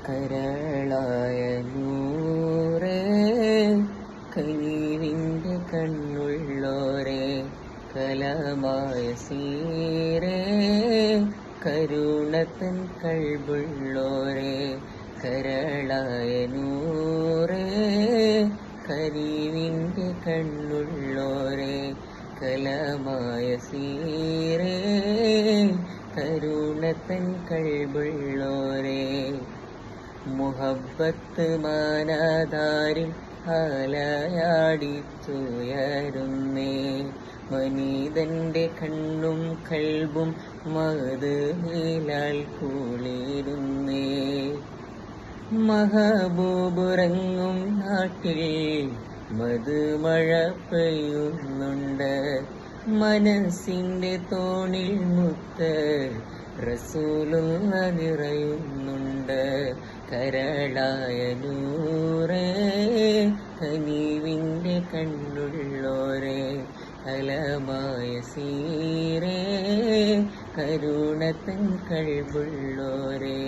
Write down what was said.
കരളായ നൂറേ, കനിവിൻ്റെ കണ്ണുള്ളോരേ, കലമായ സീരേ, കരുണത്തൻ കൽബുള്ളോരേ, കരളായ നൂറേ, കനിവിൻ്റെ കണ്ണുള്ളോരേ, കലമായ സീരേ, കരുണത്തൻ കൽബുള്ളോരേ. മുഹബ്ബത്ത് മാനാധാരിൽ അലയാടിച്ചുയരുന്നേ, മനീതന്റെ കണ്ണും കൽബും മധുവിലാൽ കുളിരുന്നേ. മഹബൂബുറങ്ങും നാട്ടിൽ മധുമഴ പെയ്യുന്നുണ്ട്, മനസ്സിന്റെ തോണിൽ മുത്ത് റസൂലുള്ള നിറയുന്നുണ്ട്. കരളായ നൂറേ, കനിവിൻ്റെ കണ്ണുള്ളോരേ, കലമായ സീരേ, കരുണത്തൻ കൽബുള്ളോരേ.